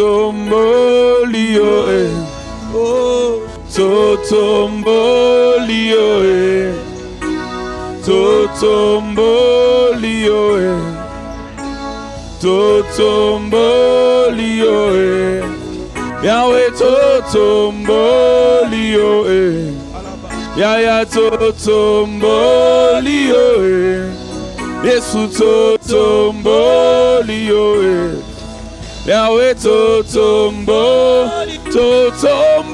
Tombolio, oh, Totombolio, Totombolio, Totombolio, Yahweh Totombolio, Yaya Totombolio, Yesu Totombolio, Yahweh Totombolio, Totombolio,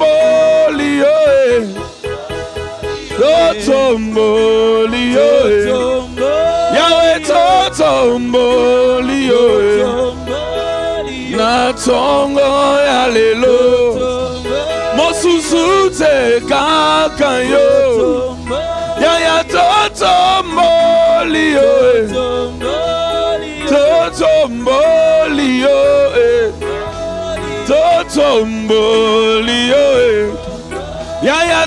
Yahweh Totombolio, Natongo Yalelo, Mosusu Te Kakanyo, Yaya Totombolio, Totombolio, Totombolio, Yaya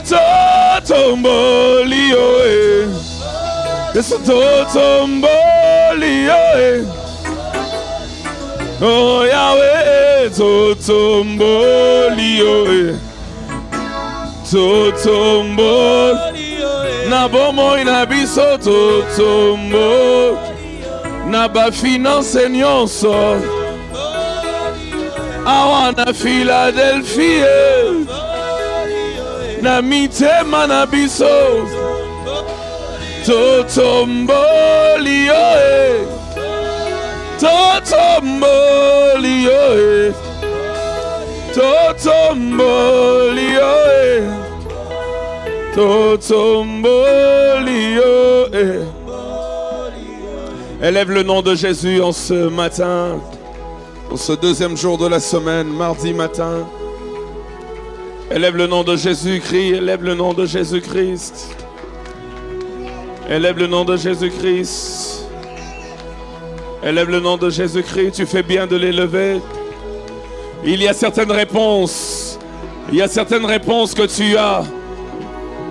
Totombolio, Yesu Totombolio, oh Yahweh Totombolio, Totombolio, na bomo inabiso Totombolio, na ba finance nyonso, awana Philadelphia, na mitema na biso, Totombolio, Totombolio, Totombolio, Totombolio. Élève le nom de Jésus en ce matin, en ce deuxième jour de la semaine, mardi matin. Élève le nom de Jésus-Christ, élève le nom de Jésus-Christ. Élève le nom de Jésus-Christ. Élève le nom de Jésus-Christ, tu fais bien de l'élever. Il y a certaines réponses. Il y a certaines réponses que tu as,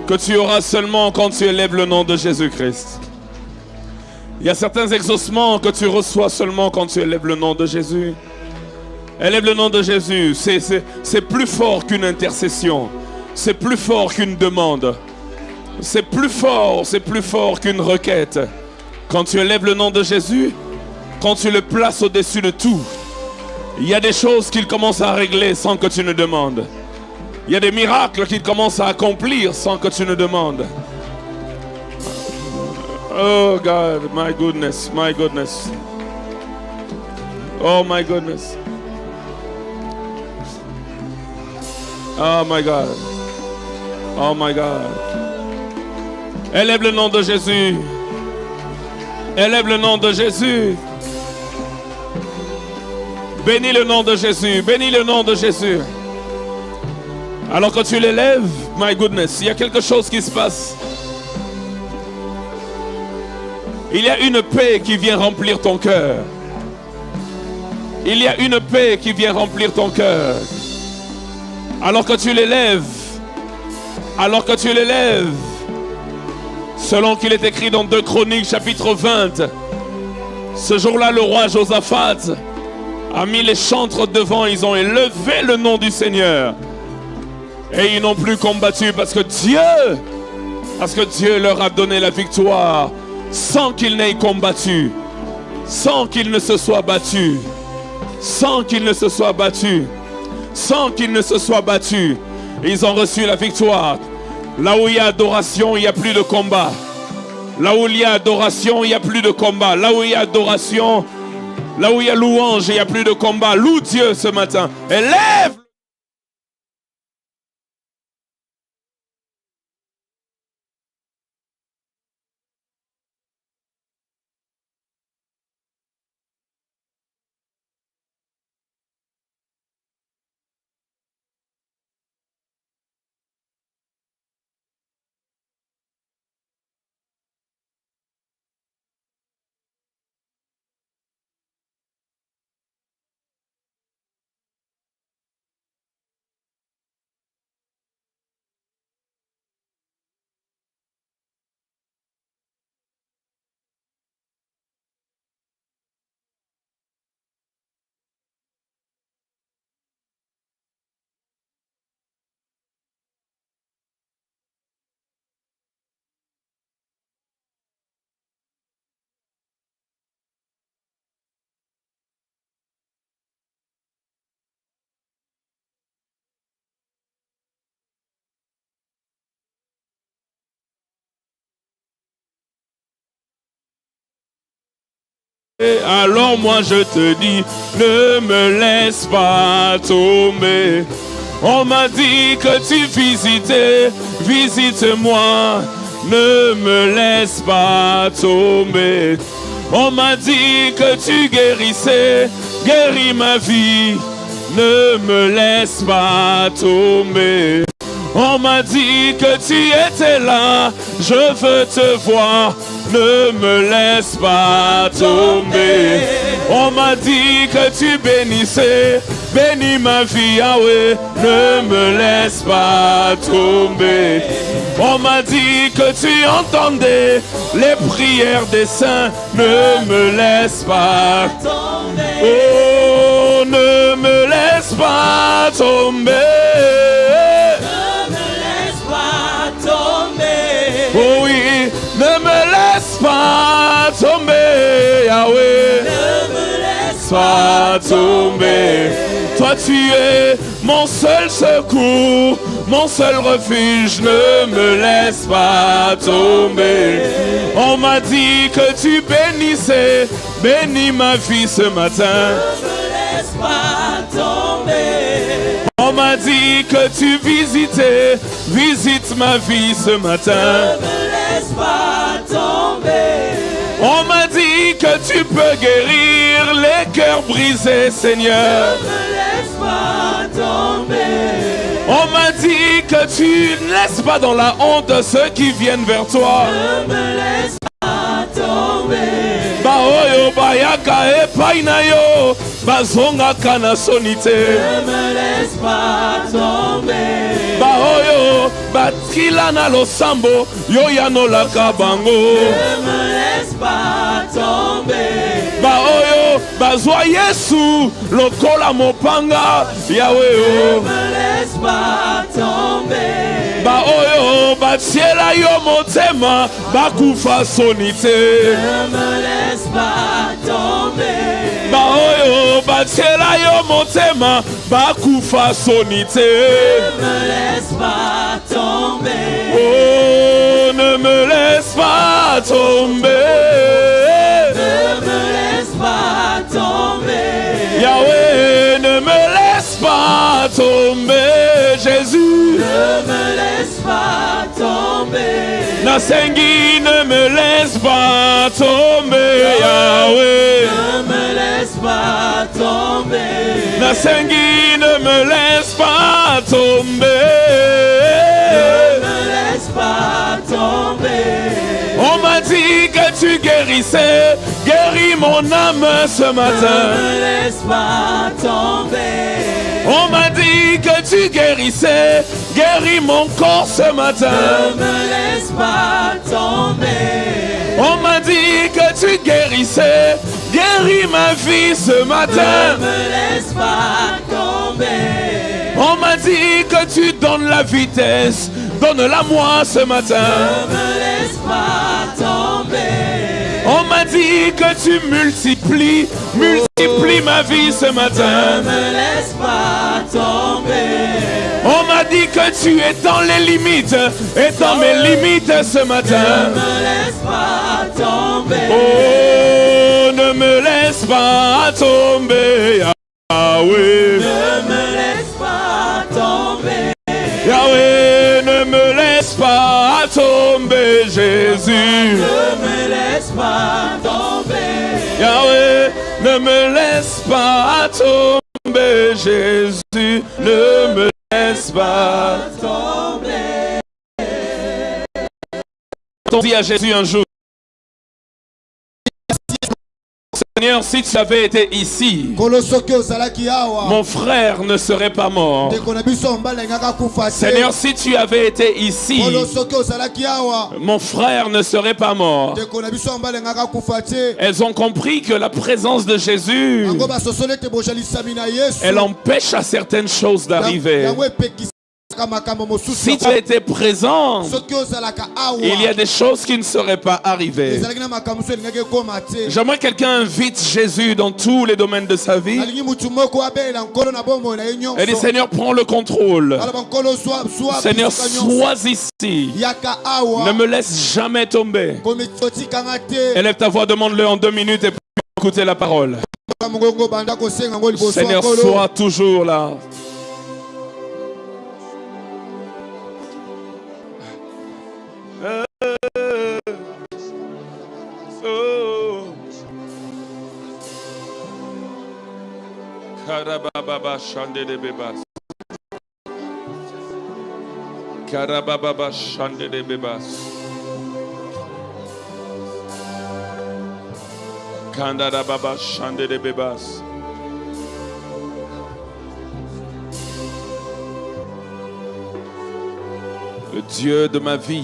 que tu auras seulement quand tu élèves le nom de Jésus-Christ. Il y a certains exaucements que tu reçois seulement quand tu élèves le nom de Jésus. Élève le nom de Jésus. C'est plus fort qu'une intercession. C'est plus fort qu'une demande. C'est plus fort qu'une requête. Quand tu élèves le nom de Jésus, quand tu le places au-dessus de tout, il y a des choses qu'il commence à régler sans que tu ne demandes. Il y a des miracles qu'il commence à accomplir sans que tu ne demandes. Oh God, my goodness, my goodness. Oh my goodness. Oh my God. Oh my God. Élève le nom de Jésus. Élève le nom de Jésus. Bénis le nom de Jésus. Bénis le nom de Jésus. Alors que tu l'élèves, my goodness, il y a quelque chose qui se passe. Il y a une paix qui vient remplir ton cœur. Il y a une paix qui vient remplir ton cœur. Alors que tu l'élèves, selon qu'il est écrit dans 2 Chroniques chapitre 20, ce jour-là le roi Josaphat a mis les chantres devant, ils ont élevé le nom du Seigneur. Et ils n'ont plus combattu parce que Dieu leur a donné la victoire sans qu'ils n'aient combattu, sans qu'ils ne se soient battus, sans qu'ils ne se soient battus, sans qu'ils ne se soient battus. Ils ont reçu la victoire. Là où il y a adoration, il n'y a plus de combat. Là où il y a adoration, il n'y a plus de combat. Là où il y a adoration, là où il y a louange, il n'y a plus de combat. Loue Dieu ce matin. Élève Alors moi je te dis, ne me laisse pas tomber. On m'a dit que tu visitais, visite-moi, ne me laisse pas tomber. On m'a dit que tu guérissais, guéris ma vie, ne me laisse pas tomber. On m'a dit que tu étais là, je veux te voir, ne me laisse pas tomber. On m'a dit que tu bénissais, bénis ma vie, Yahweh, ne me laisse pas tomber. On m'a dit que tu entendais les prières des saints, ne me laisse pas tomber. Oh, ne me laisse pas tomber. Oh oui, ne me laisse pas tomber, Yahweh. Ne me laisse pas tomber. Toi tu es mon seul secours, mon seul refuge, ne me laisse pas tomber. On m'a dit que tu bénissais, bénis ma vie ce matin. Ne me laisse pas tomber. On m'a dit que tu visitais, visite ma vie ce matin. Ne me laisse pas tomber. On m'a dit que tu peux guérir les cœurs brisés, Seigneur. Ne me laisse pas tomber. On m'a dit que tu ne laisses pas dans la honte ceux qui viennent vers toi. Ne me laisse pas tomber. Baoyo bayaka e painayo, bazonga kana sonite. Ne me laisse pas tomber. Baoyo batkila na losambo, yoyano la kabango. Ne me laisse pas tomber. Baoyo bazwa Yesu lokola mopanga, Yahweh. Ne me laisse pas tomber. Baoyo batiela yo motema, bakufa sonite. Ne me laisse pas tomber. Baoyo batiela yo motema, bakufa sonite. Ne me laisse pas tomber. Oh, ne me laisse pas tomber. Ne me laisse pas tomber. Yahweh, ne me laisse pas tomber, Jésus. Ne me laisse pas tomber. Nasengi, ne me laisse pas tomber, Yahweh. Ne me laisse pas tomber. Nasengi, ne me laisse pas tomber. Ne me laisse pas tomber. On m'a dit que tu guérissais, guéris mon âme ce matin. Ne me laisse pas tomber. On m'a dit que tu guérissais, guéris mon corps ce matin. Ne me laisse pas tomber. On m'a dit que tu guérissais, guéris ma vie ce matin. Ne me laisse pas tomber. On m'a dit que tu donnes la vitesse, donne-la moi ce matin. Ne me laisse pas tomber. On m'a dit que tu multiplies ma vie ce matin. Ne me laisse pas tomber. On m'a dit que tu étends les limites, étends mes limites ce matin. Ne me laisse pas tomber. Oh, ne me laisse pas tomber, Yahweh. Ne me laisse pas tomber. Yahweh, ne me laisse pas tomber, Jésus. Ne me laisse pas tomber. Yahweh, ne me laisse pas tomber, Jésus. Ne me laisse pas tomber. On dit à Jésus un jour, Seigneur, si tu avais été ici, mon frère ne serait pas mort. Seigneur, si tu avais été ici, mon frère ne serait pas mort. Elles ont compris que la présence de Jésus, elle empêche à certaines choses d'arriver. Si tu étais présent, il y a des choses qui ne seraient pas arrivées. J'aimerais que quelqu'un invite Jésus dans tous les domaines de sa vie. Et dit, Seigneur, prends le contrôle. Seigneur, sois ici. Ne me laisse jamais tomber. Élève ta voix, demande-le en 2 minutes et Écoutez la parole. Seigneur, sois toujours là. Karababa Shande de Bebas. Karababa Shande de Bebas. Kandara Baba Shande de Bebas. Le Dieu de ma vie.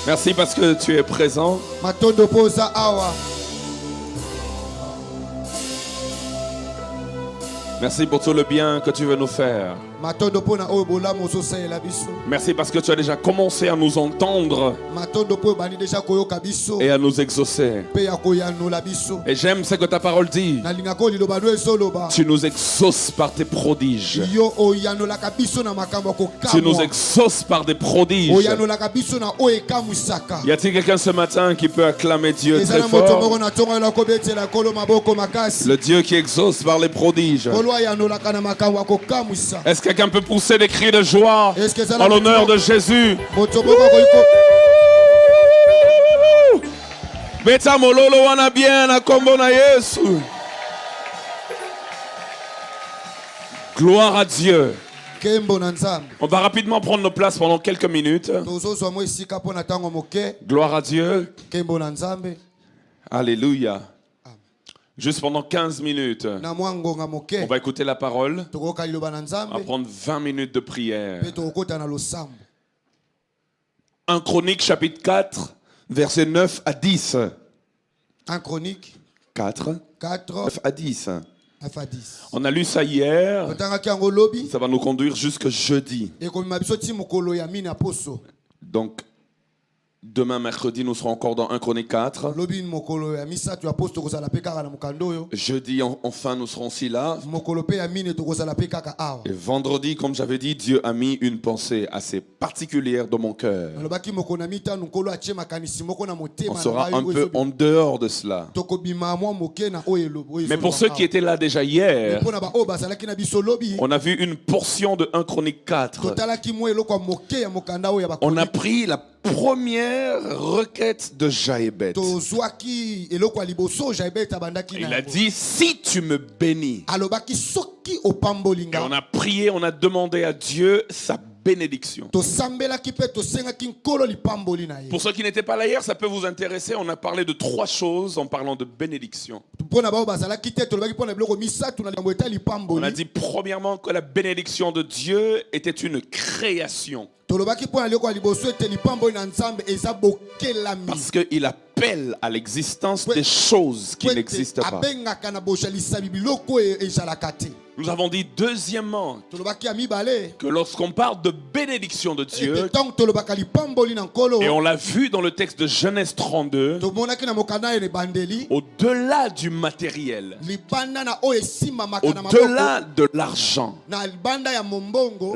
Merci parce que tu es présent. Merci pour tout le bien que tu veux nous faire. Merci parce que tu as déjà commencé à nous entendre et à nous exaucer. Et j'aime ce que ta parole dit. Tu nous exauces par tes prodiges. Tu nous exauces par des prodiges. Y a-t-il quelqu'un ce matin qui peut acclamer Dieu très fort? Le Dieu qui exauce par les prodiges. Est-ce que quelqu'un peut pousser des cris de joie en l'honneur de Jésus? Gloire à Dieu. On va rapidement prendre nos places pendant quelques minutes. Gloire à Dieu. Alléluia. Juste pendant 15 minutes, on va écouter la parole. On va prendre 20 minutes de prière. 1 Chronique chapitre 4, versets 9 à 10. 1 Chronique 4, 9 à 10. 9 à 10. On a lu ça hier. Ça va nous conduire jusque jeudi. Donc, demain, mercredi, nous serons encore dans 1 Chronique 4. Jeudi, enfin, nous serons aussi là. Et vendredi, comme j'avais dit, Dieu a mis une pensée assez particulière dans mon cœur. On sera un peu en dehors de cela. Mais pour ceux qui étaient là déjà hier, on a vu une portion de 1 Chronique 4. On a pris la première requête de Jaébet. Il a dit, si tu me bénis. Et on a prié, on a demandé à Dieu sa bénédiction. Pour ceux qui n'étaient pas là hier, ça peut vous intéresser. On a parlé de 3 choses en parlant de bénédiction. On a dit premièrement que la bénédiction de Dieu était une création. Parce qu'il appelle à l'existence des choses qui n'existent pas. Nous avons dit deuxièmement que lorsqu'on parle de bénédiction de Dieu, et on l'a vu dans le texte de Genèse 32, au-delà du matériel, au-delà de l'argent,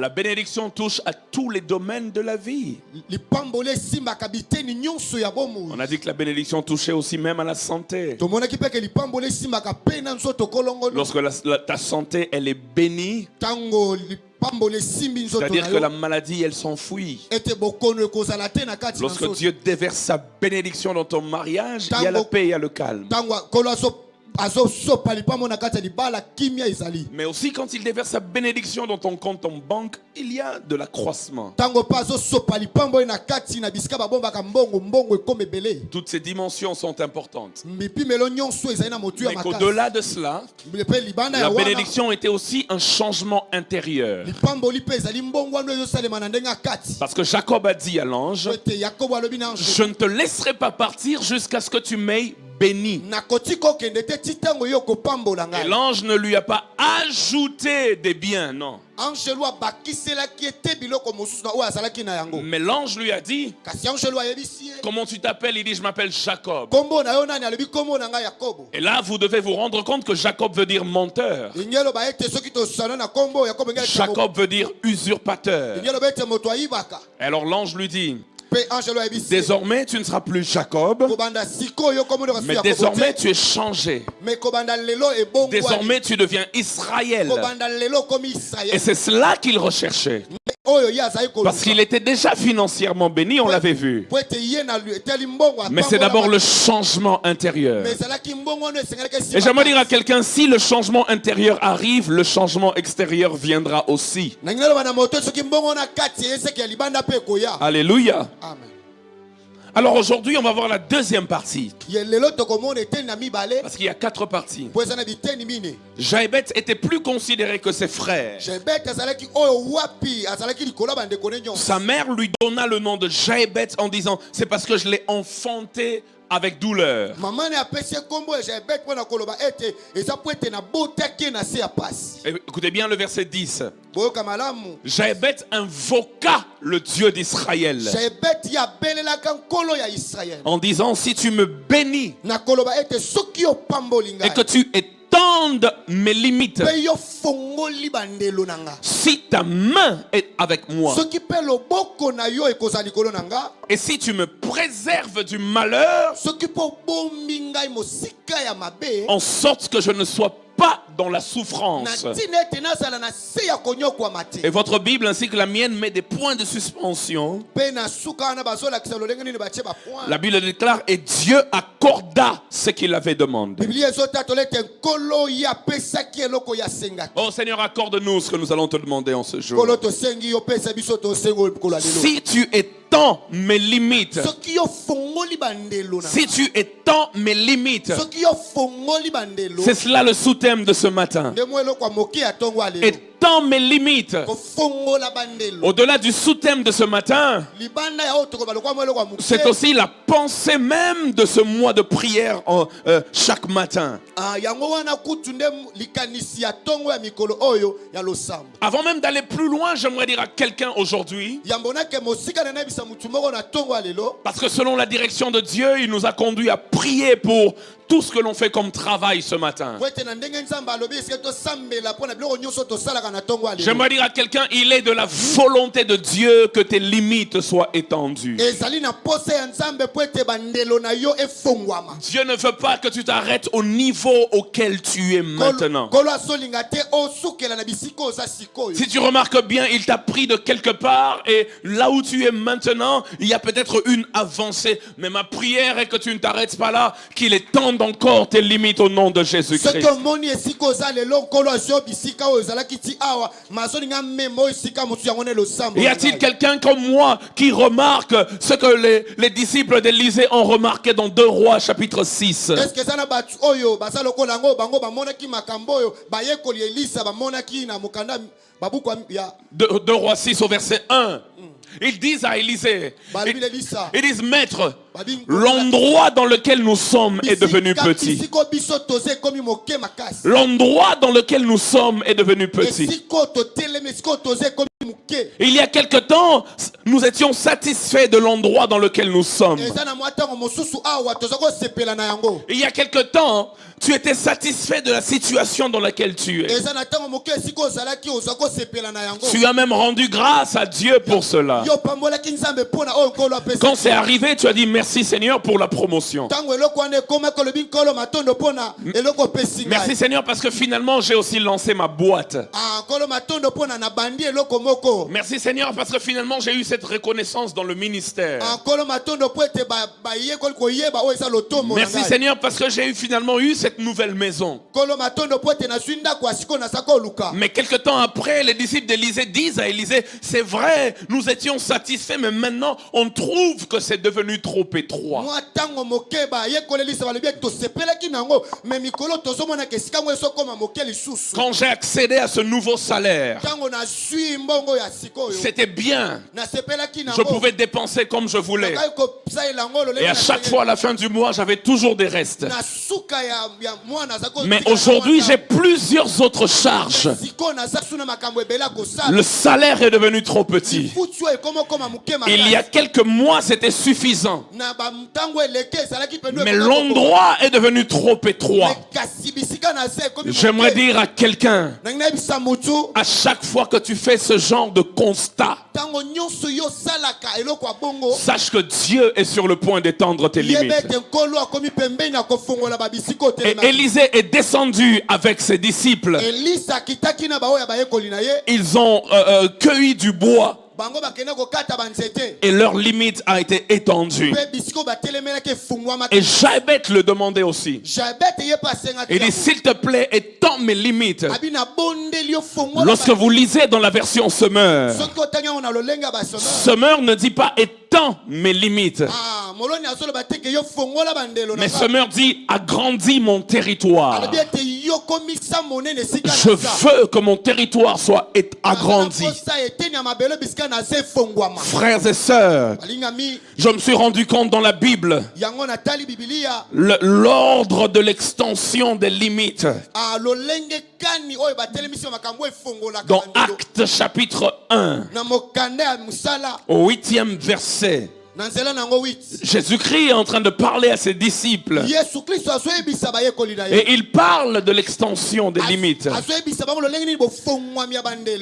la bénédiction touche à tous les domaines de la vie. On a dit que la bénédiction touchait aussi même à la santé. Lorsque ta santé elle est bénie, c'est-à-dire que la maladie elle s'enfuit. Lorsque Dieu déverse sa bénédiction dans ton mariage, il y a la paix, il y a le calme. Mais aussi quand il déverse sa bénédiction dans ton compte en banque, il y a de l'accroissement. Toutes ces dimensions sont importantes. Mais qu'au-delà de cela, la bénédiction était aussi un changement intérieur. Parce que Jacob a dit à l'ange, je ne te laisserai pas partir jusqu'à ce que tu m'aies béni. Et l'ange ne lui a pas ajouté des biens, non. Mais l'ange lui a dit, comment tu t'appelles? Il dit, je m'appelle Jacob. Et là, vous devez vous rendre compte que Jacob veut dire menteur. Jacob veut dire usurpateur. Et alors l'ange lui dit, désormais tu ne seras plus Jacob, mais désormais tu es changé. Désormais tu deviens Israël. Et c'est cela qu'il recherchait. Parce qu'il était déjà financièrement béni, on l'avait vu. Mais c'est d'abord le changement intérieur. Et j'aimerais dire à quelqu'un, si le changement intérieur arrive, le changement extérieur viendra aussi. Alléluia. Amen. Alors aujourd'hui, on va voir la deuxième partie. Parce qu'il y a 4 parties. Jaébet était plus considéré que ses frères. Sa mère lui donna le nom de Jaébet en disant, c'est parce que je l'ai enfanté avec douleur. Et écoutez bien le verset 10. Jaébet invoqua le Dieu d'Israël en disant, si tu me bénis et que tu étendes mes limites, si ta main est avec moi et si tu me préserves du malheur, en sorte que je ne sois pas dans la souffrance. Et votre Bible ainsi que la mienne met des points de suspension. La Bible déclare, et Dieu accorda ce qu'il avait demandé. Oh Seigneur, accorde-nous ce que nous allons te demander en ce jour. Si tu étends mes limites, si tu étends mes limites, c'est cela le sous-thème de ce matin. Étends mes limites. Au-delà du sous-thème de ce matin, c'est aussi la pensée même de ce mois de prière chaque matin. Avant même d'aller plus loin, j'aimerais dire à quelqu'un aujourd'hui, parce que selon la direction de Dieu, il nous a conduit à prier pour tout ce que l'on fait comme travail ce matin. J'aimerais dire à quelqu'un, il est de la volonté de Dieu que tes limites soient étendues. Dieu ne veut pas que tu t'arrêtes au niveau auquel tu es maintenant. Si tu remarques bien, il t'a pris de quelque part et là où tu es maintenant, il y a peut-être une avancée. Mais ma prière est que tu ne t'arrêtes pas là, qu'il étende encore tes limites au nom de Jésus-Christ. Y a-t-il quelqu'un comme moi qui remarque ce que les disciples d'Élisée ont remarqué dans 2 Rois chapitre 6? 2 Rois 6 au verset 1. Ils disent à Élisée, ils disent, maître, l'endroit dans lequel nous sommes est devenu petit. L'endroit dans lequel nous sommes est devenu petit. Il y a quelque temps, nous étions satisfaits de l'endroit dans lequel nous sommes. Il y a quelque temps, tu étais satisfait de la situation dans laquelle tu es. Tu as même rendu grâce à Dieu pour cela. Quand c'est arrivé, tu as dit merci Seigneur pour la promotion. Merci Seigneur parce que finalement j'ai aussi lancé ma boîte. Merci Seigneur parce que finalement j'ai eu cette reconnaissance dans le ministère. Merci Seigneur parce que j'ai finalement eu cette nouvelle maison. Mais quelque temps après, les disciples d'Élisée disent à Élisée, c'est vrai, nous étions satisfaits, mais maintenant on trouve que c'est devenu trop étroit. Quand j'ai accédé à ce nouveau salaire, C'était bien. Je pouvais dépenser comme je voulais. Et à chaque fois, à la fin du mois, j'avais toujours des restes. Mais aujourd'hui, j'ai plusieurs autres charges. Le salaire est devenu trop petit. Il y a quelques mois, c'était suffisant. Mais l'endroit est devenu trop étroit. J'aimerais dire à quelqu'un, à chaque fois que tu fais ce genre de constat, sache que Dieu est sur le point d'étendre tes limites. Et Élisée est descendu avec ses disciples. Ils ont cueilli du bois. Et leur limite a été étendue. Et Jaébet le demandait aussi. Il dit, s'il te plaît, étends mes limites. Lorsque vous lisez dans la version Semeur, Semeur ne dit pas étends mes limites. Mais Semeur dit, agrandis mon territoire. Je veux que mon territoire soit agrandi. Frères et sœurs, je me suis rendu compte dans la Bible l'ordre de l'extension des limites. Dans Actes chapitre 1, au 8e verset, Jésus-Christ est en train de parler à ses disciples. Et il parle de l'extension des limites.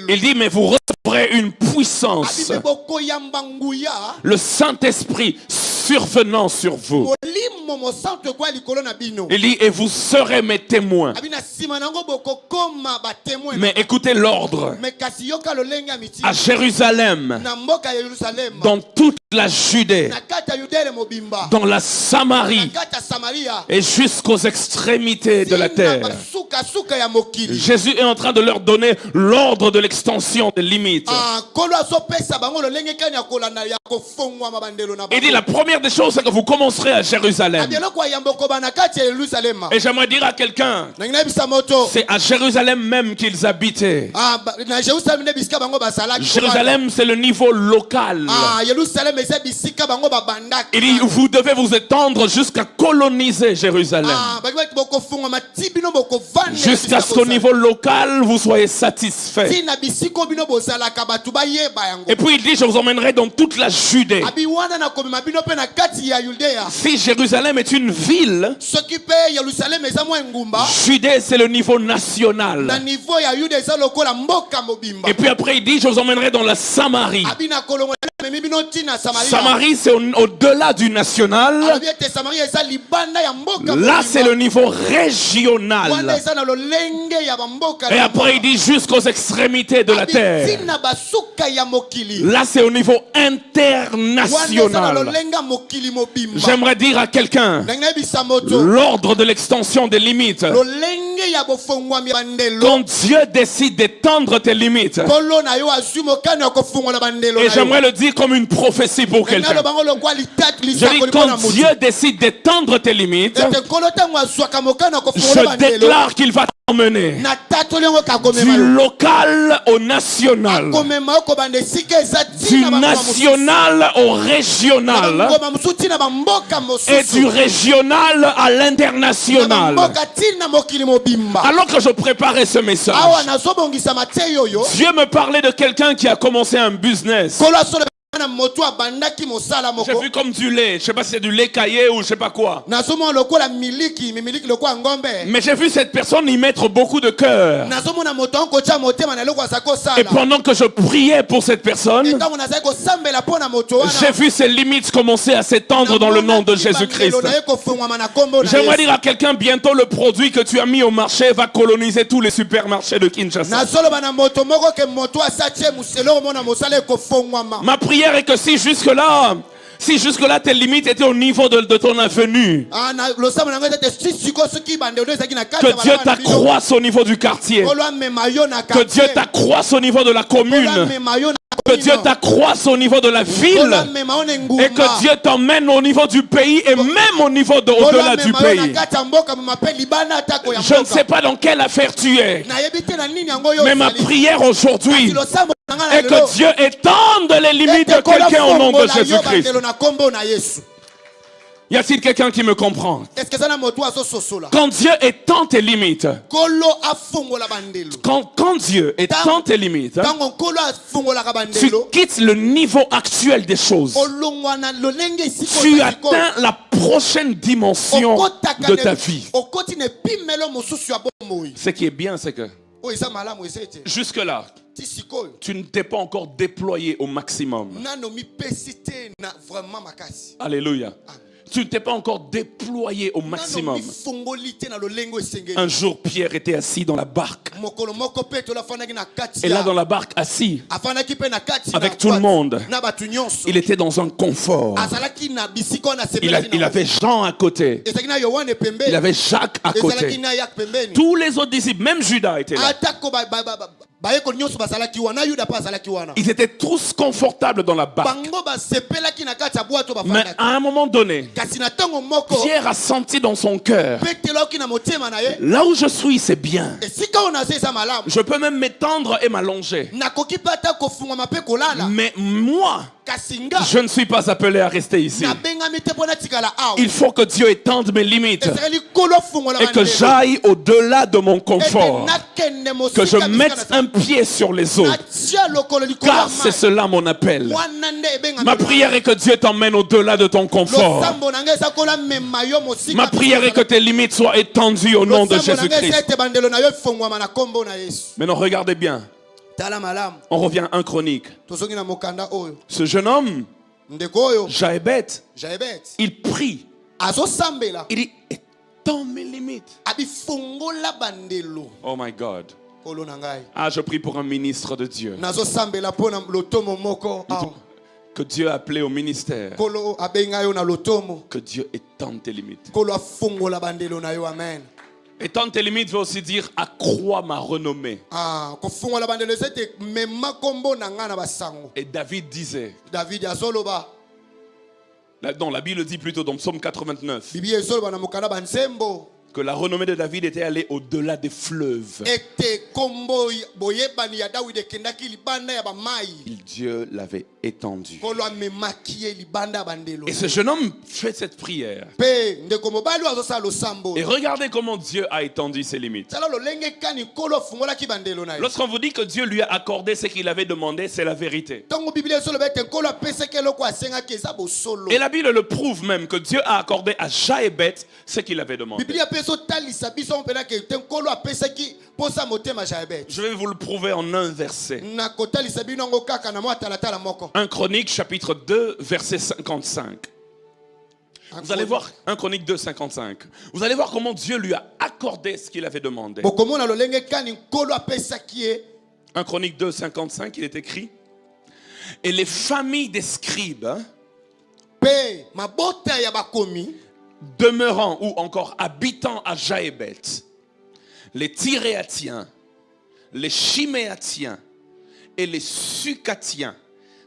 Il dit, mais vous recevrez une puissance, le Saint-Esprit survenant sur vous. Il dit, et vous serez mes témoins. Mais écoutez l'ordre. À Jérusalem, dans toute la Judée, dans la Samarie et jusqu'aux extrémités de la terre. Jésus est en train de leur donner l'ordre de l'extension des limites. Il dit, la première des choses, c'est que vous commencerez à Jérusalem. Et j'aimerais dire à quelqu'un, c'est à Jérusalem même qu'ils habitaient. Jérusalem, c'est le niveau local. Il dit, vous devez vous étendre jusqu'à coloniser Jérusalem. Jusqu'à ce qu'au niveau local, vous soyez satisfaits. Et puis il dit, je vous emmènerai dans toute la Judée. Si Jérusalem est une ville, Judée c'est le niveau national. Et puis après il dit, je vous emmènerai dans la Samarie. Samarie c'est au-delà du national. Là c'est le niveau régional. Et après il dit jusqu'aux extrémités de la terre. Là c'est au niveau international. J'aimerais dire à quelqu'un, l'ordre de l'extension des limites. Quand Dieu décide d'étendre tes limites, et j'aimerais le dire comme une prophétie pour quelqu'un. Je dis, quand Dieu décide d'étendre tes limites, je déclare qu'il va t'emmener du local au national, du national au régional et du régional à l'international. Alors que je préparais ce message, Dieu me parlait de quelqu'un qui a commencé un business. J'ai vu comme du lait, je sais pas si c'est du lait caillé ou je sais pas quoi. Mais j'ai vu cette personne y mettre beaucoup de cœur. Et pendant que je priais pour cette personne, j'ai vu ses limites commencer à s'étendre dans le nom de Jésus-Christ. J'aimerais dire à quelqu'un, bientôt le produit que tu as mis au marché va coloniser tous les supermarchés de Kinshasa. Ma prière est que si jusque-là tes limites étaient au niveau de ton avenue, que Dieu t'accroisse au niveau du quartier, que Dieu t'accroisse au niveau de la commune, Que Dieu t'accroisse au niveau de la ville. Et que Dieu t'emmène au niveau du pays et même au niveau au-delà du pays. Je ne sais pas dans quelle affaire tu es. Mais ma prière aujourd'hui est que Dieu étende les limites de quelqu'un au nom de Jésus-Christ. Y a-t-il quelqu'un qui me comprend? Quand Dieu étend tes limites, quand Dieu étend tes limites, tu quittes le niveau actuel des choses. Tu atteins la prochaine dimension de ta vie. Ce qui est bien, c'est que jusque-là, tu ne t'es pas encore déployé au maximum. Alléluia. Tu ne t'es pas encore déployé au maximum. Un jour, Pierre était assis dans la barque. Et là, dans la barque, assis, avec tout le monde, il était dans un confort. Il avait Jean à côté. Il avait Jacques à côté. Tous les autres disciples, même Judas était là. Ils étaient tous confortables dans la barque. Mais à un moment donné, Pierre a senti dans son cœur, là où je suis, c'est bien. Je peux même m'étendre et m'allonger. Mais moi, je ne suis pas appelé à rester ici. Il faut que Dieu étende mes limites et que j'aille au-delà de mon confort. Que je mette un pied sur les eaux. Car c'est cela mon appel. Ma prière est que Dieu t'emmène au-delà de ton confort. Ma prière est que tes limites soient étendues au nom de Jésus-Christ. Maintenant regardez bien. On revient à 1 Chronique. Ce jeune homme, Jaébet, il prie. Il dit, étends mes limites. Oh my God. Ah, je prie pour un ministre de Dieu. Que Dieu a appelé au ministère. Que Dieu étende tes limites. Étendre tes limites veut aussi dire accroître ma renommée. Et David disait, non, la Bible dit plutôt dans Psaume 89, que la renommée de David était allée au-delà des fleuves. Dieu l'avait étendu. Et ce jeune homme fait cette prière. Et regardez comment Dieu a étendu ses limites. Lorsqu'on vous dit que Dieu lui a accordé ce qu'il avait demandé, c'est la vérité. Et la Bible le prouve même que Dieu a accordé à Jaébet ce qu'il avait demandé. Je vais vous le prouver en un verset. 1 Chronique chapitre 2 verset 55. Vous allez voir 1 Chronique 2 55. Vous allez voir comment Dieu lui a accordé ce qu'il avait demandé. 1 Chronique 2 55, il est écrit: et les familles des scribes demeurant ou encore habitant à Jaébet, les Tyréatiens, les Chiméatiens et les Sucatiens,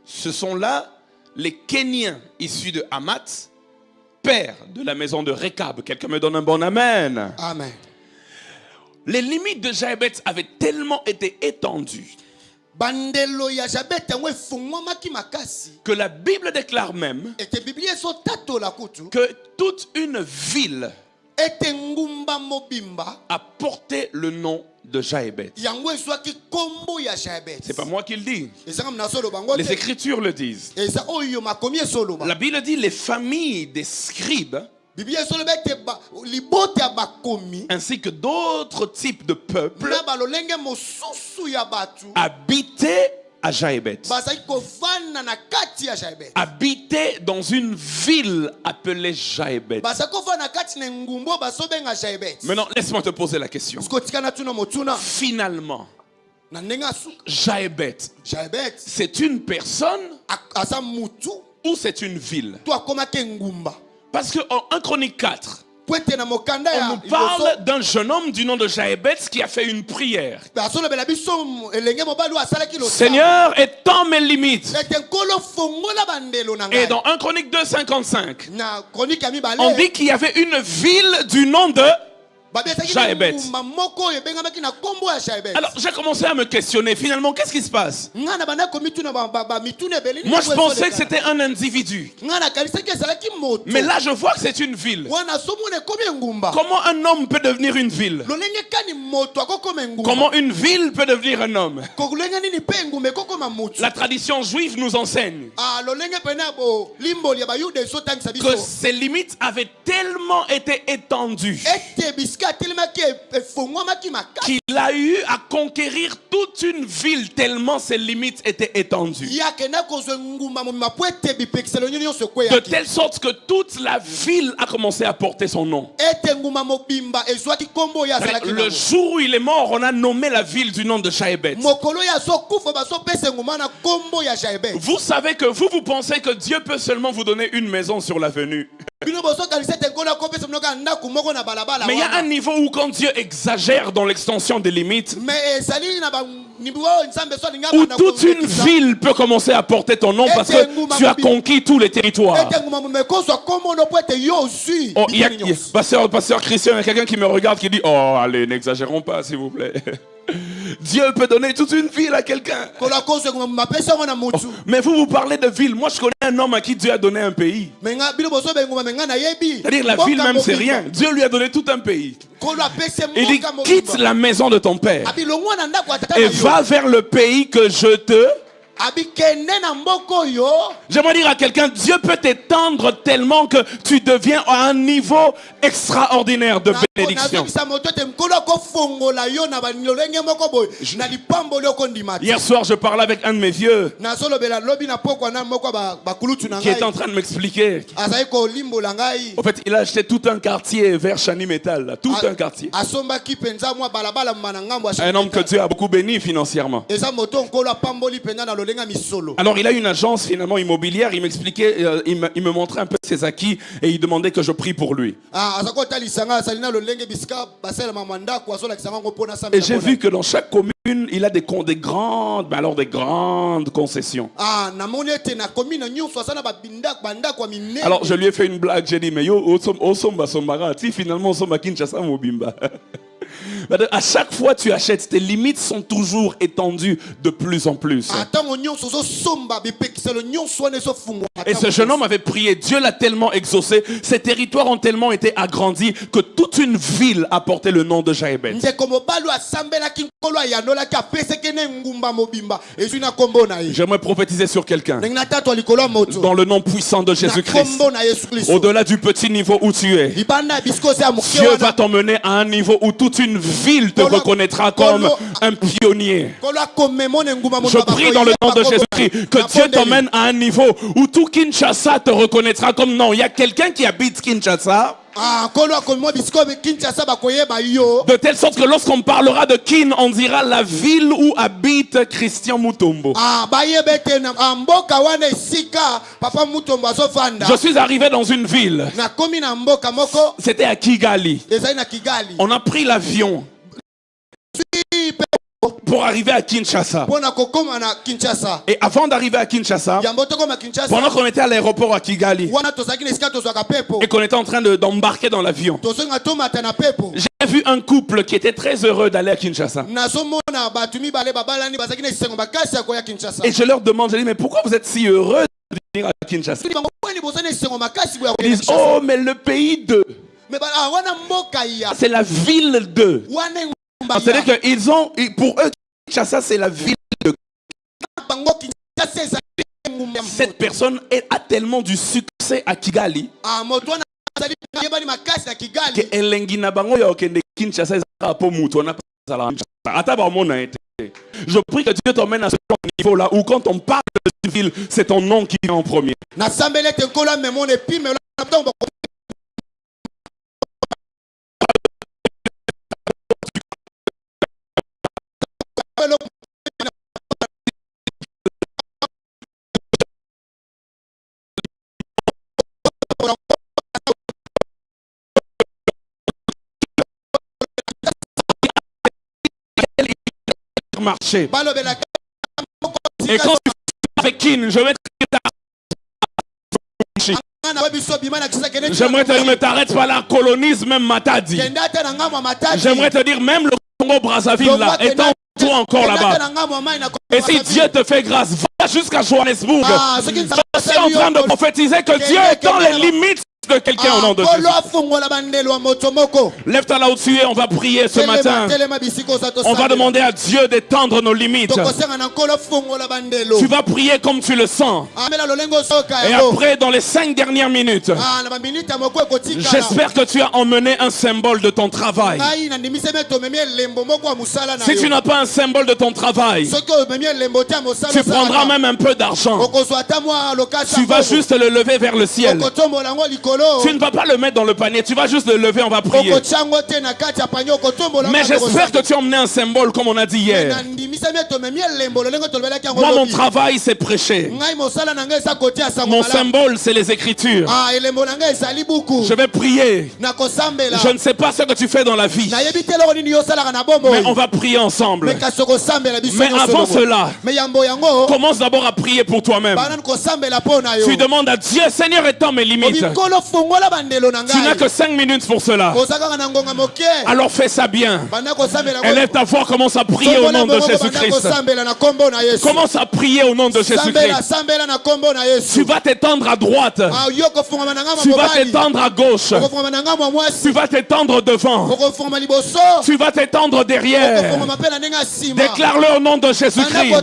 ce sont là les Kéniens issus de Hamath, père de la maison de Récab. Quelqu'un me donne un bon amen. Amen. Les limites de Jaébet avaient tellement été étendues que la Bible déclare même que toute une ville a porté le nom de Jaébet. C'est pas moi qui le dis. Les Écritures le disent. La Bible dit les familles des scribes ainsi que d'autres types de peuples habitaient à Jaébet. Habitaient dans une ville appelée Jaébet. Maintenant, laisse-moi te poser la question. Finalement, Jaébet, c'est une personne ou c'est une ville? Parce qu'en 1 Chronique 4, On nous parle d'un jeune homme du nom de Jaébet qui a fait une prière. Seigneur, étends mes limites. Et dans 1 Chronique 2,55, on dit qu'il y avait une ville du nom de Jaébet. Alors j'ai commencé à me questionner, finalement qu'est-ce qui se passe? Moi je pensais que c'était un individu, mais là je vois que c'est une ville. Comment un homme peut devenir une ville? Comment une ville peut devenir un homme? La tradition juive nous enseigne que ces limites avaient tellement été étendues qu'il a eu à conquérir toute une ville tellement ses limites étaient étendues. De telle sorte que toute la ville a commencé à porter son nom. Le jour où il est mort, on a nommé la ville du nom de Jaébet. Vous savez que vous pensez que Dieu peut seulement vous donner une maison sur l'avenue. Mais il y a un niveau où quand Dieu exagère dans l'extension des limites, où toute une ville peut commencer à porter ton nom parce que tu as conquis tous les territoires. Oh, pasteur Christian, il y a quelqu'un qui me regarde qui dit « Oh, allez, n'exagérons pas s'il vous plaît. » Dieu peut donner toute une ville à quelqu'un. Oh, mais vous parlez de ville. Moi je connais un homme à qui Dieu a donné un pays. C'est-à-dire la ville même c'est rien. Dieu lui a donné tout un pays. Il dit quitte la maison de ton père et va vers le pays que je te... J'aimerais dire à quelqu'un, Dieu peut t'étendre tellement que tu deviens à un niveau extraordinaire de bénédiction. Hier soir, je parlais avec un de mes vieux qui était en train de m'expliquer. En fait, il a acheté tout un quartier vers Chani Metal, tout un quartier. Un homme que Dieu a beaucoup béni financièrement. Alors il a une agence finalement immobilière, il m'expliquait, il me montrait un peu ses acquis et il demandait que je prie pour lui. Et j'ai vu que dans chaque commune, il a des grandes, mais alors des grandes concessions. Alors je lui ai fait une blague, j'ai dit mais yo, finalement on sommes à Kinshasa Mobimba. À chaque fois tu achètes, tes limites sont toujours étendues de plus en plus. Et ce jeune homme avait prié, Dieu l'a tellement exaucé, ses territoires ont tellement été agrandis que toute une ville a porté le nom de Jaébet. J'aimerais prophétiser sur quelqu'un dans le nom puissant de Jésus-Christ. Au-delà du petit niveau où tu es, Dieu va t'emmener à un niveau où toute une ville te reconnaîtra comme un pionnier. Je prie dans le nom de Jésus-Christ que Dieu t'emmène à un niveau où tout Kinshasa te reconnaîtra comme non. Il y a quelqu'un qui habite Kinshasa. De telle sorte que lorsqu'on parlera de Kin, on dira la ville où habite Christian Mutombo. Je suis arrivé dans une ville. C'était à Kigali. On a pris l'avion pour arriver à Kinshasa. Et avant d'arriver à Kinshasa, pendant qu'on était à l'aéroport à Kigali et qu'on était en train d'embarquer dans l'avion, j'ai vu un couple qui était très heureux d'aller à Kinshasa. Et je leur demande, je dis, mais pourquoi vous êtes si heureux de venir à Kinshasa? Ils disent, oh mais le pays de... c'est la ville de... C'est-à-dire qu'ils ont, pour eux, Kinshasa c'est la ville de... Cette personne a tellement du succès à Kigali que elengina bango ya okende Kinshasa ezaka po mutu on a pas ata ba mona été. Je prie que Dieu t'emmène à ce niveau là où quand on parle de cette ville, c'est ton nom qui vient en premier. marcher. balobela Et quand tu fais avec Kin, je vais te J'aimerais te dire, ne t'arrête pas là, colonise même Matadi. J'aimerais te dire, même le Congo Brazzaville là, étends-toi encore là-bas. Et si Dieu te fait grâce, va jusqu'à Johannesburg. Je suis en train de prophétiser que Dieu est dans les limites de quelqu'un au nom de Jésus. Lève-toi là où tu es, on va prier ce matin. On va demander à Dieu d'étendre nos limites. Tu vas prier comme tu le sens. Et après, dans les 5 dernières minutes, j'espère que tu as emmené un symbole de ton travail. Si tu n'as pas un symbole de ton travail, tu prendras même un peu d'argent. Tu vas juste le lever vers le ciel. Tu ne vas pas le mettre dans le panier, tu vas juste le lever, on va prier. Mais j'espère que tu as emmené un symbole comme on a dit hier. Moi, mon travail, c'est prêcher. Mon symbole, c'est les Écritures. Je vais prier. Je ne sais pas ce que tu fais dans la vie, mais on va prier ensemble. Mais avant cela, commence d'abord à prier pour toi-même. Tu demandes à Dieu, Seigneur, étends mes limites. Tu n'as que 5 minutes pour cela. Alors fais ça bien. Élève ta voix, commence à prier au nom de Jésus-Christ. Commence à prier au nom de Jésus-Christ. Tu vas t'étendre à droite. Tu vas t'étendre à gauche. Tu vas t'étendre devant. Tu vas t'étendre derrière. Déclare-le au nom de Jésus-Christ.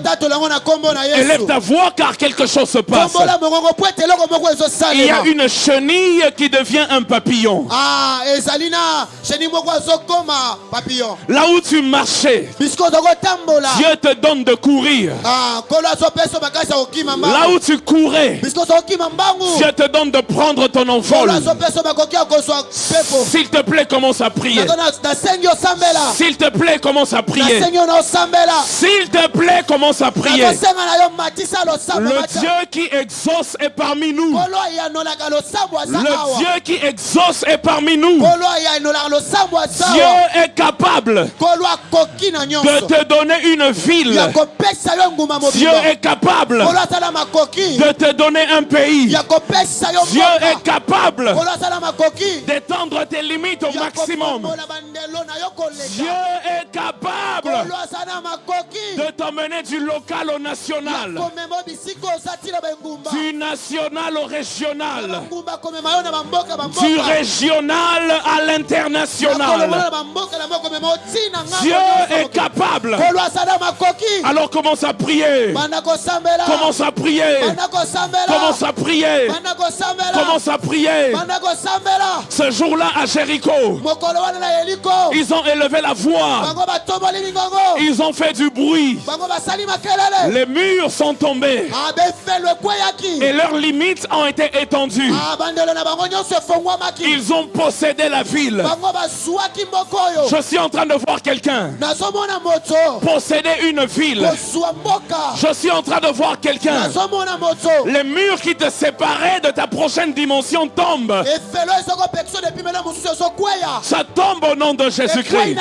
Élève ta voix car quelque chose se passe. Il y a une chenille qui devient un papillon. Là où tu marchais, Dieu te donne de courir. Là où tu courais, Dieu te donne de prendre ton envol. S'il te plaît, commence à prier. S'il te plaît, commence à prier. S'il te plaît, commence à prier. Le Dieu qui exauce est parmi nous. Le Dieu qui exauce est parmi nous. Dieu est capable de te donner une ville. Dieu est capable de te donner un pays. Dieu est capable d'étendre tes limites au maximum. Dieu est capable de t'emmener du local au national, du national au régional, du régional à l'international. Dieu est capable. Alors commence à prier. Commence à prier. Commence à prier. Commence à prier. Ce jour-là à Jéricho, ils ont élevé la voix. Ils ont fait du bruit. Les murs sont tombés. Et leurs limites ont été étendues. Ils ont possédé la ville. Je suis en train de voir quelqu'un posséder une ville. Je suis en train de voir quelqu'un. Les murs qui te séparaient de ta prochaine dimension tombent. Ça tombe au nom de Jésus-Christ.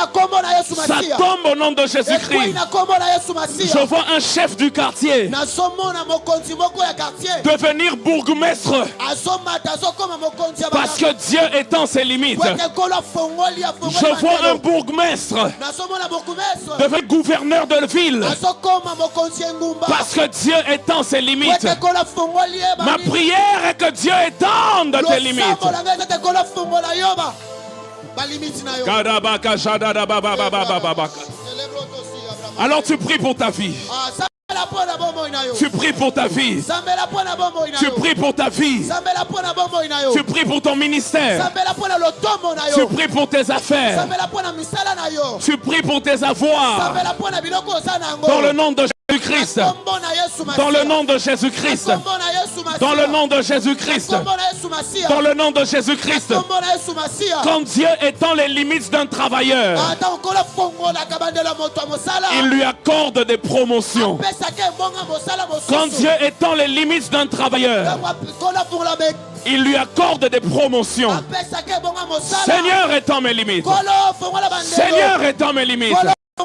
Ça tombe au nom de Jésus-Christ. Je vois un chef du quartier devenir bourgmestre parce que Dieu étend ses limites. Je vois un bourgmestre devenir gouverneur de la ville parce que Dieu étend ses limites. Ma prière est que Dieu étende tes limites. Alors tu pries pour ta vie. Tu pries pour ta vie. Tu pries pour ta vie. Tu pries pour ton ministère. Tu pries pour tes affaires. Tu pries pour tes avoirs. Dans le nom de Jésus-Christ. Dans le nom de Jésus-Christ. Dans le nom de Jésus-Christ. Dans le nom de Jésus-Christ. Quand Dieu étend les limites d'un travailleur, il lui accorde des promotions. Quand Dieu étend les limites d'un travailleur, il lui accorde des promotions. Seigneur, étends mes limites. Seigneur, étends mes limites.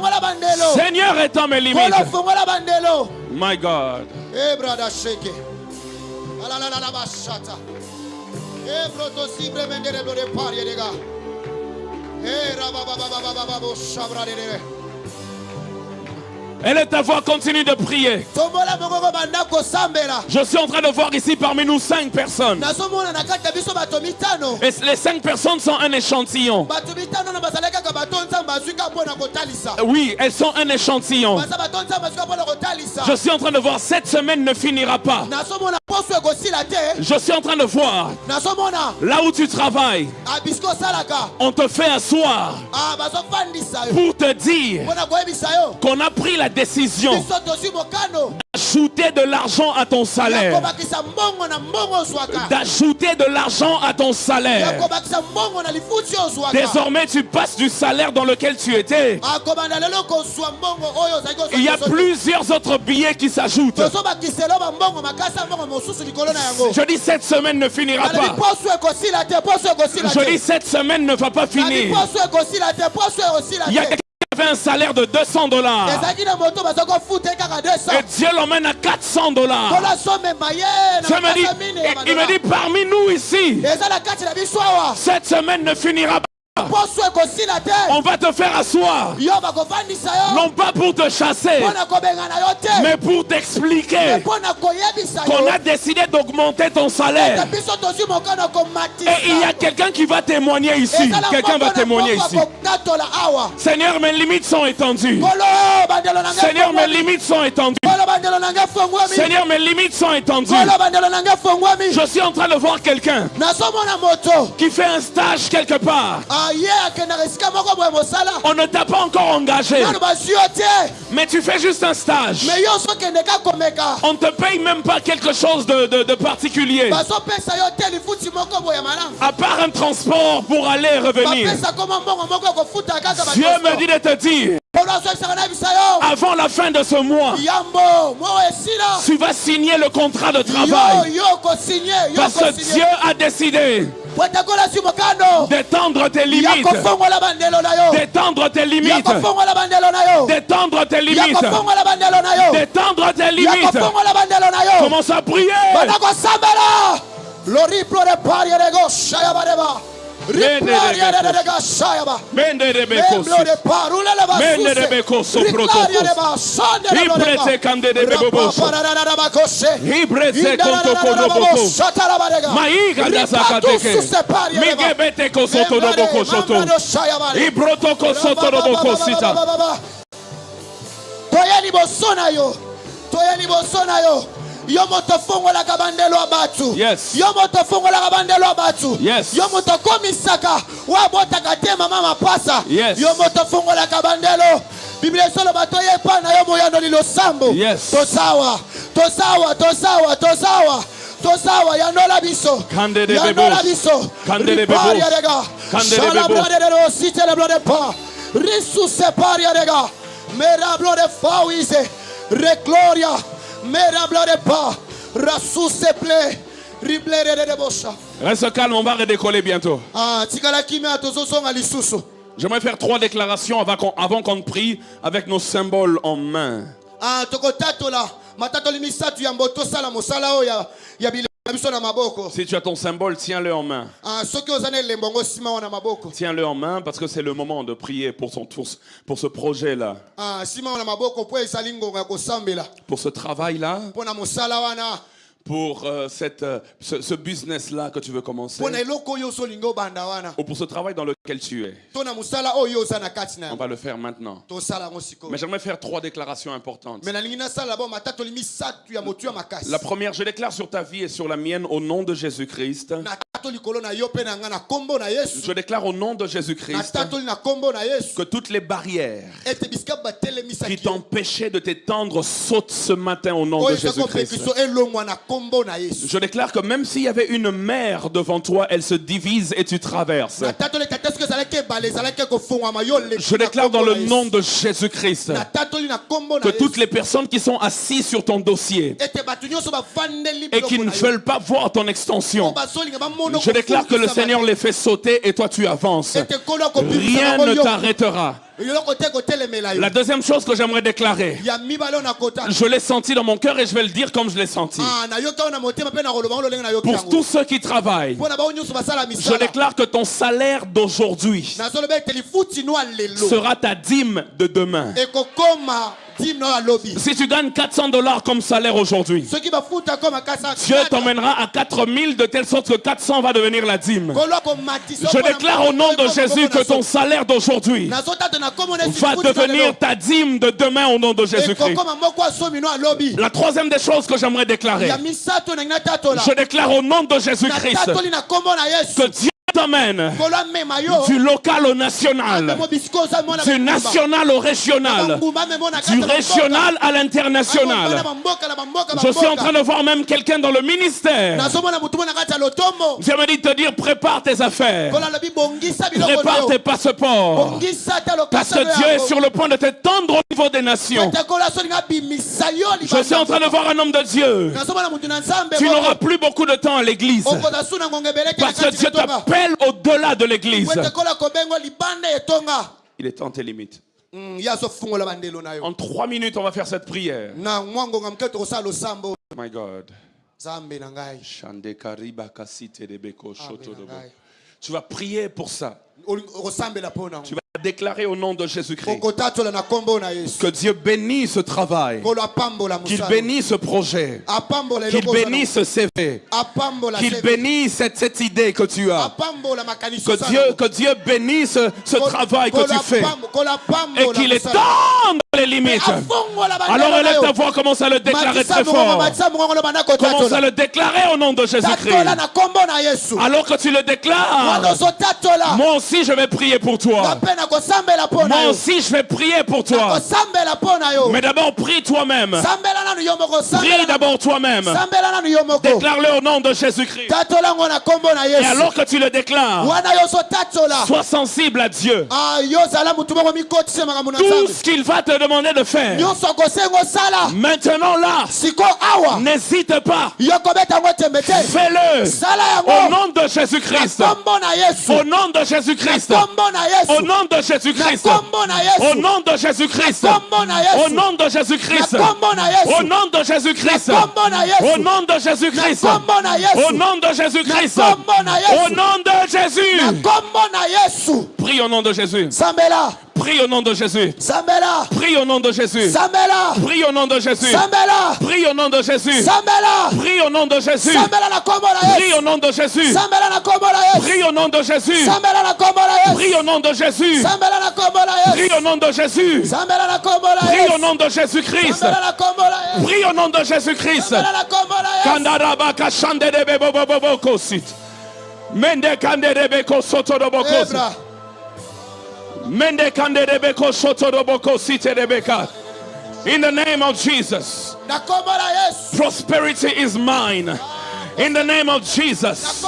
fongola bandelo. Seigneur, étends mes limites. Kolo fongola bandelo. My God. Eh brother shake. Ala la la la bashata. Eh broto sibre mendere blore pari dega. Eh raba ba ba ba ba ba bo shabra de. Et ta voix continue de prier. Je suis en train de voir ici parmi nous 5 personnes. Et les 5 personnes sont un échantillon. Oui, elles sont un échantillon. Je suis en train de voir, cette semaine ne finira pas. Je suis en train de voir, là où tu travailles, on te fait asseoir pour te dire qu'on a pris la décision d'ajouter de l'argent à ton salaire. D'ajouter de l'argent à ton salaire. Désormais, tu passes du salaire dans lequel tu étais. Il y a plusieurs autres billets qui s'ajoutent. Je dis, cette semaine ne finira pas. Je dis, cette semaine ne va pas finir. Il y a quelqu'un qui avait un salaire de $200. Et Dieu l'emmène à $400. Il me dit, parmi nous ici, cette semaine ne finira pas. On va te faire asseoir, non pas pour te chasser, mais pour t'expliquer qu'on a décidé d'augmenter ton salaire. Et il y a quelqu'un qui va témoigner ici. Quelqu'un va témoigner ici. Seigneur, mes limites sont étendues. Seigneur, mes limites sont étendues. Seigneur, mes limites sont étendues. Je suis en train de voir quelqu'un qui fait un stage quelque part. On ne t'a pas encore engagé, mais tu fais juste un stage. On ne te paye même pas quelque chose de particulier, à part un transport pour aller et revenir. Dieu me dit de te dire, avant la fin de ce mois, tu vas signer le contrat de travail. Parce que Dieu a décidé d'étendre tes limites. D'étendre tes limites. D'étendre tes limites. D'étendre tes limites. Commence à prier. Yomo tofongo la kabandelo abatu. Yes. Yomo tofongo la kabandelo abatu. Yes. Yomo tokomisaka wa bota katema mama pasa. Yes. Yomo tofongo la kabandelo. Biblia solo batoye pana yomo yando lilo sambo. Yes. Tosawa, tosawa, tosawa, tosawa. Tosawa yanola biso. Kande de yanola bebos. biso. Kande de bebos. Kande de bebos. bebos. Site le blode pa. Risu separi rega. Mera blode fawise. Recloria. Reste calme, on va redécoller bientôt. J'aimerais faire 3 déclarations avant qu'on prie avec nos symboles en main. Si tu as ton symbole, tiens-le en main. Tiens-le en main parce que c'est le moment de prier pour ce projet-là. Pour ce travail-là. Pour ce business-là que tu veux commencer. Ou pour ce travail dans lequel tu es. On va le faire maintenant. Mais j'aimerais faire 3 déclarations importantes. La première, je déclare sur ta vie et sur la mienne au nom de Jésus-Christ. Je déclare au nom de Jésus-Christ que toutes les barrières qui t'empêchaient de t'étendre sautent ce matin au nom de Jésus-Christ. Je déclare que même s'il y avait une mer devant toi, elle se divise et tu traverses. Je déclare dans le nom de Jésus-Christ que toutes les personnes qui sont assises sur ton dossier et qui ne veulent pas voir ton extension, je déclare que le Seigneur les fait sauter et toi tu avances. Rien ne t'arrêtera. La deuxième chose que j'aimerais déclarer, je l'ai senti dans mon cœur et je vais le dire comme je l'ai senti. Pour tous ceux qui travaillent, je déclare que ton salaire d'aujourd'hui sera ta dîme de demain. Si tu gagnes $400 comme salaire aujourd'hui, Dieu t'emmènera à 4000 de telle sorte que 400 va devenir la dîme. Je déclare au nom de Jésus que ton salaire d'aujourd'hui va devenir ta dîme de demain au nom de Jésus-Christ. La troisième des choses que j'aimerais déclarer, je déclare au nom de Jésus-Christ que Dieu t'amène du local au national, du national au régional, du régional à l'international. Je suis en train de voir même quelqu'un dans le ministère. Dieu me dit de te dire prépare tes affaires, prépare tes passeports, parce que Dieu est sur le point de t'étendre au niveau des nations. Je suis en train de voir un homme de Dieu. Tu n'auras plus beaucoup de temps à l'église parce que Dieu t'appelle au-delà de l'église. Il est temps tes limites. En 3 minutes, on va faire cette prière. My God. Tu vas prier pour ça. Tu vas déclarer au nom de Jésus-Christ que Dieu bénisse ce travail, qu'il bénisse ce projet, qu'il bénisse ce CV, qu'il bénisse cette idée que tu as, que Dieu bénisse ce travail que tu fais et qu'il étende les limites. Alors élève ta voix, commence à le déclarer très fort. Commence à le déclarer au nom de Jésus-Christ. Alors que tu le déclares, moi aussi je vais prier pour toi. Moi aussi je vais prier pour toi. Mais d'abord prie toi-même. Prie d'abord toi-même. Déclare-le au nom de Jésus-Christ. Et alors que tu le déclares, sois sensible à Dieu. Tout ce qu'il va te demander de faire, maintenant là, n'hésite pas. Fais-le au nom de Jésus-Christ. Au nom de Jésus-Christ. Au nom de Jésus-Christ. Au nom de Jésus-Christ. Au nom de Jésus-Christ. Au nom de Jésus-Christ. Au nom de Jésus-Christ. Au nom de Jésus-Christ. Au nom de Jésus. Prie au nom de Jésus. Prie au nom de Jésus. Prie au nom de Jésus. Prie au nom de Jésus. Prie au nom de Jésus. Prie au nom de Jésus. Prie au nom de Jésus. Prie au nom de Jésus. Prie au nom de Jésus. Prie au nom de Jésus. Prie au nom de Jésus-Christ. Prie au nom de Jésus-Christ. Kandarabaka shandede bebo kosit. Mende kandede beko soto do bokosi. Mende kandede beko soto do bokosi te debeka. In the name of Jesus, prosperity is mine. In the name of Jesus,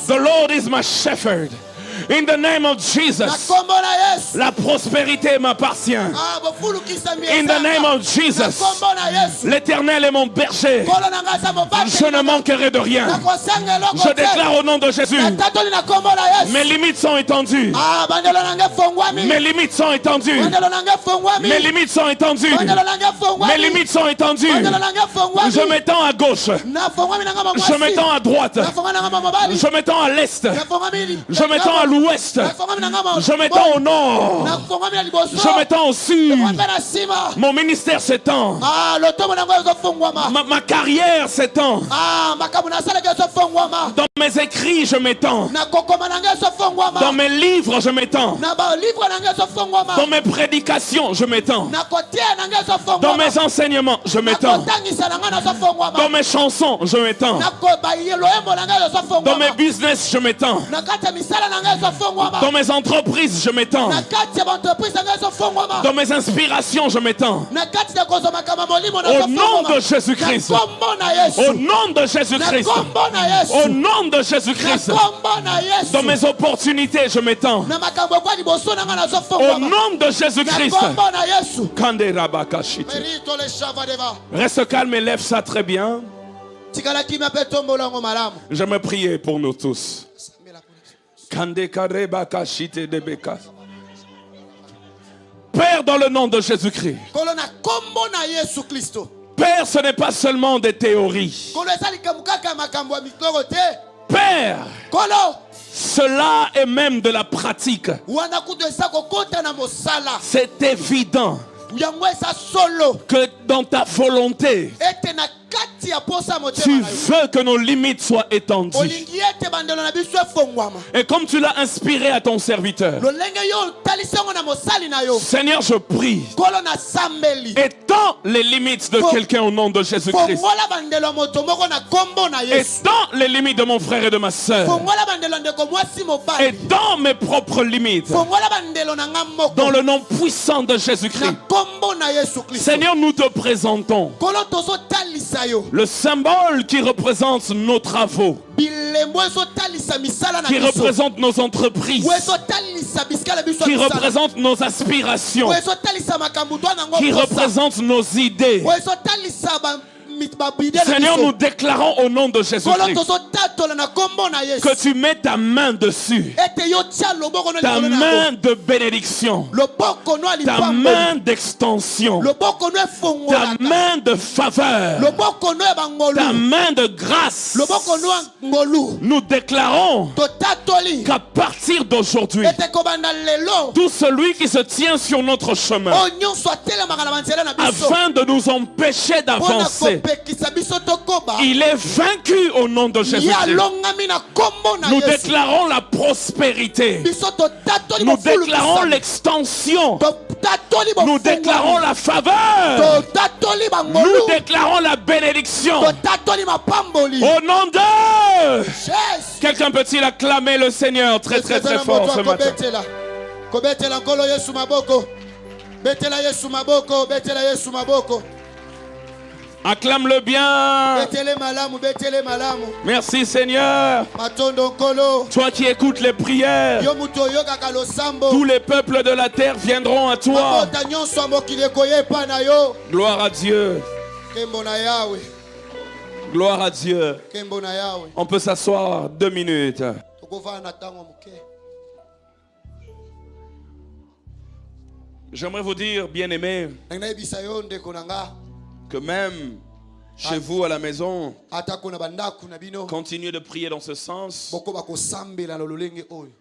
the Lord is my shepherd. In the name of Jesus, la prospérité m'appartient. In the name of Jesus, l'Éternel est mon berger. Je ne manquerai de rien. Je déclare au nom de Jésus, mes limites sont étendues. Mes limites sont étendues. Mes limites sont étendues. Mes limites sont étendues. Je m'étends à gauche. Je m'étends à droite. Je m'étends à l'est. Je m'étends à l'ouest. Je m'étends au nord. Je m'étends au sud. Mon ministère s'étend. Ma carrière s'étend. Dans mes écrits, je m'étends. Dans mes livres, je m'étends. Dans mes prédications, je m'étends. Dans mes enseignements, je m'étends. Dans mes chansons, je m'étends. Dans mes business, je m'étends. Dans mes entreprises, je m'étends. Dans mes inspirations, je m'étends. Au nom de Jésus-Christ. Au nom de Jésus-Christ. Au nom de Jésus-Christ. Dans mes opportunités, je m'étends. Au nom de Jésus-Christ. Reste calme et lève ça très bien. J'aimerais prier pour nous tous. Père, dans le nom de Jésus-Christ. Kolo na kombo na Yesu Kristo. Père, ce n'est pas seulement des théories. Kolo ezali kamukaka makambo ya mikoro te. Père, Kolo cela est même de la pratique. wana kutu eza kokota na mosala. C'est évident Yango eza solo. que dans ta volonté, Ete na kati ya posa tu motema na yo. veux que nos limites soient étendues. Olingi ete bandelo na biso efongwama. Et comme tu l'as inspiré à ton serviteur, Lolenge yo talisi yango na mosali na yo. Seigneur, je prie, Kolo na sambeli. étends les limites de quelqu'un au nom de Jésus-Christ. Fongola bandelo moto moko na kombo na Yesu. Étends les limites de mon frère et de ma sœur. Fongola bandelo ndeko mwasi mobali. Étends mes propres limites. Fongola bandelo na nga moko. Dans le nom puissant de Na Jésus-Christ. kombo na Yesu Kristo. Seigneur, nous te présentons Kolo tozo talisa yo. le symbole qui représente nos travaux, Bilembo ezo talisa misala na qui biso. représente nos entreprises, Ezo talisa bisikala biso qui misala. représente nos aspirations, Ezo talisa makambo to nango qui kosa. représente nos idées. Ezo talisa ba bide na Seigneur, nous biso. déclarons au nom de Kolo Jésus-Christ tozo tatola na kombo na Yesu. que tu mets ta main dessus, Ete yo tia loboko no ta likolo na main yango. de bénédiction, Loboko no ta alipamboli. main d'extension, Loboko no ta efongolaka. main de faveur, Loboko no ebangolu. ta main de grâce. Loboko no ngolu. Nous déclarons Totatoli. qu'à partir d'aujourd'hui, Ete kobanda lelo. tout celui qui se tient sur notre chemin O nyonso atelemaka na banzela na biso. afin de nous empêcher Mpona d'avancer, kopekisa biso tokoba. il est vaincu au nom de Ye Jésus-Christ. alongami na kombo na Nous Yesu. déclarons la prospérité. Biso totatoli Nous bofulu déclarons kisami. l'extension. Totatoli Nous bofungwami. déclarons la faveur. Totatoli Nous bangolu. déclarons la bénédiction. Totatoli mapamboli. Au nom de... Jésus. Quelqu'un peut-il acclamer le Seigneur très très très fort ce matin? Kobetela nkolo Yesu maboko. Betela Yesu maboko. Betela Yesu maboko. Acclame-le bien. Betele malamu. Betele malamu. Merci Seigneur. Matondo nkolo. Toi qui écoutes les prières, Yo mutu oyokaka losambo. tous les peuples de la terre viendront à toi. Mabota nyonso ya mokili ekoya epai na yo. Gloire à Dieu. Kembo na Yawe. Gloire à Dieu. Kembo na Yawe. On peut s'asseoir 2 minutes. Tokovana na ntango moke. J'aimerais vous dire, bien-aimés, Nayebisa yo ndeko na nga. que même chez vous à la maison, Atako na bandaku na bino. continuez de prier dans ce sens Bokoba kosambela na lolenge oyo.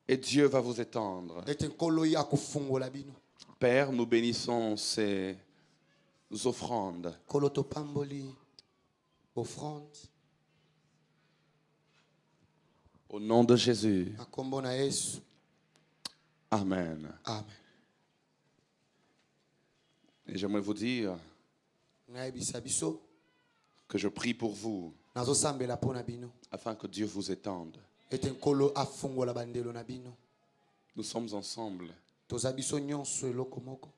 et Dieu va vous étendre. Ete nkolo ye akofungola bino. Père, nous bénissons ces offrandes. Kolo topamboli offrande. Au nom de Jésus. Na kombo na Yesu. Amen. Amen. Et j'aimerais vous dire Nayebisa biso. que je prie pour vous Nazosambela mpo na bino. afin que Dieu vous étende. Ete nkolo afungola bandelo na bino. Nous sommes ensemble. Toza biso nyonso eloko moko.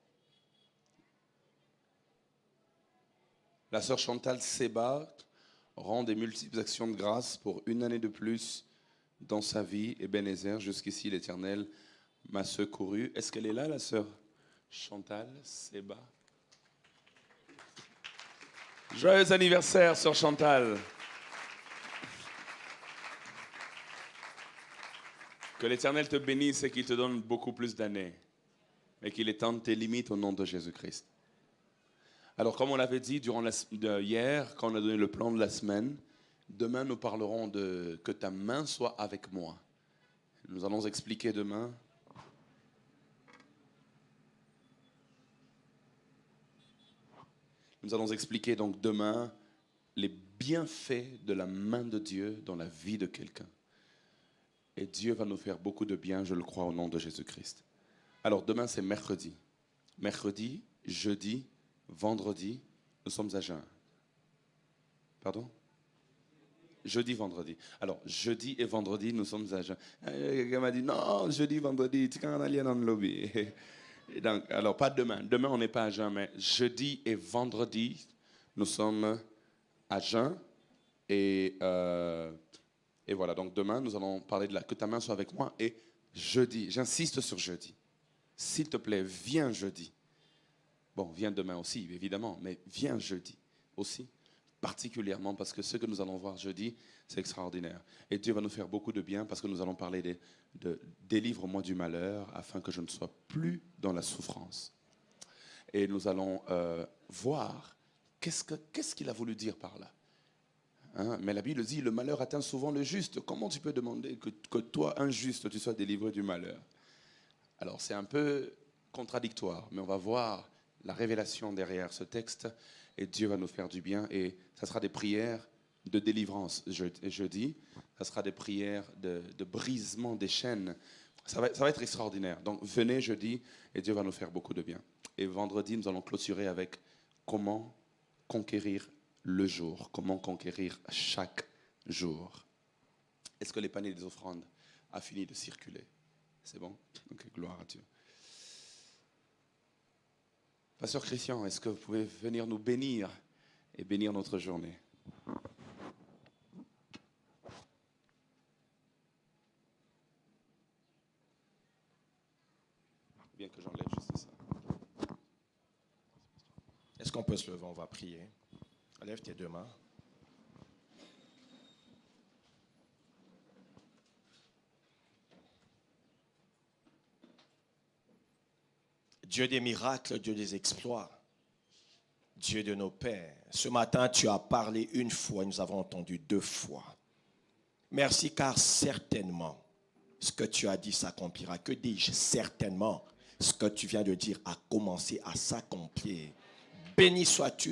La sœur Chantal Seba rend des multiples actions de grâce pour 1 année de plus dans sa vie. Ebenezer, jusqu'ici l'Éternel m'a secouru. Est-ce qu'elle est là, la sœur Chantal Seba? Joyeux anniversaire, sœur Chantal. Que l'Éternel te bénisse et qu'il te donne beaucoup plus d'années. Mais qu'il étende tes limites au nom de Jésus-Christ. Alors, comme on l'avait dit hier, quand on a donné le plan de la semaine, demain nous parlerons de que ta main soit avec moi. Nous allons expliquer demain. Nous allons expliquer donc demain les bienfaits de la main de Dieu dans la vie de quelqu'un. Et Dieu va nous faire beaucoup de bien, je le crois, au nom de Jésus-Christ. Alors, demain, c'est mercredi. Mercredi, jeudi, vendredi, nous sommes à jeun. Pardon? Jeudi, vendredi. Alors, jeudi et vendredi, nous sommes à jeun. Quelqu'un m'a dit, non, jeudi, vendredi, tu peux aller dans le lobby. Et donc, alors, pas demain. Demain, on n'est pas à jeun, mais jeudi et vendredi, nous sommes à jeun. Et voilà, donc demain, nous allons parler de que ta main soit avec moi. Et jeudi, j'insiste sur jeudi. S'il te plaît, viens jeudi. Bon, viens demain aussi, évidemment, mais viens jeudi aussi. particulièrement parce que ce que nous allons voir jeudi, c'est extraordinaire. Et Dieu va nous faire beaucoup de bien parce que nous allons parler de délivre-moi du malheur afin que je ne sois plus dans la souffrance. Et nous allons voir qu'est-ce qu'il a voulu dire par là. Hein? Mais la Bible dit, le malheur atteint souvent le juste. Comment tu peux demander que toi, injuste, tu sois délivré du malheur? Alors c'est un peu contradictoire, mais on va voir la révélation derrière ce texte et Dieu va nous faire du bien. Et ça sera des prières de délivrance jeudi, ça sera des prières de brisement des chaînes. Ça va être extraordinaire. Donc venez jeudi et Dieu va nous faire beaucoup de bien. Et vendredi, nous allons clôturer avec comment conquérir le jour, comment conquérir chaque jour. Est-ce que les paniers des offrandes a fini de circuler? C'est bon? Ok, gloire à Dieu. Pasteur Christian, est-ce que vous pouvez venir nous bénir et bénir notre journée? Bien que j'enlève juste ça. Est-ce qu'on peut se lever? On va prier. Lève tes deux mains. Dieu des miracles, Dieu des exploits, Dieu de nos pères. Ce matin, tu as parlé une fois et nous avons entendu deux fois. Merci car certainement, ce que tu as dit s'accomplira. Que dis-je? Certainement, ce que tu viens de dire a commencé à s'accomplir. Béni sois-tu.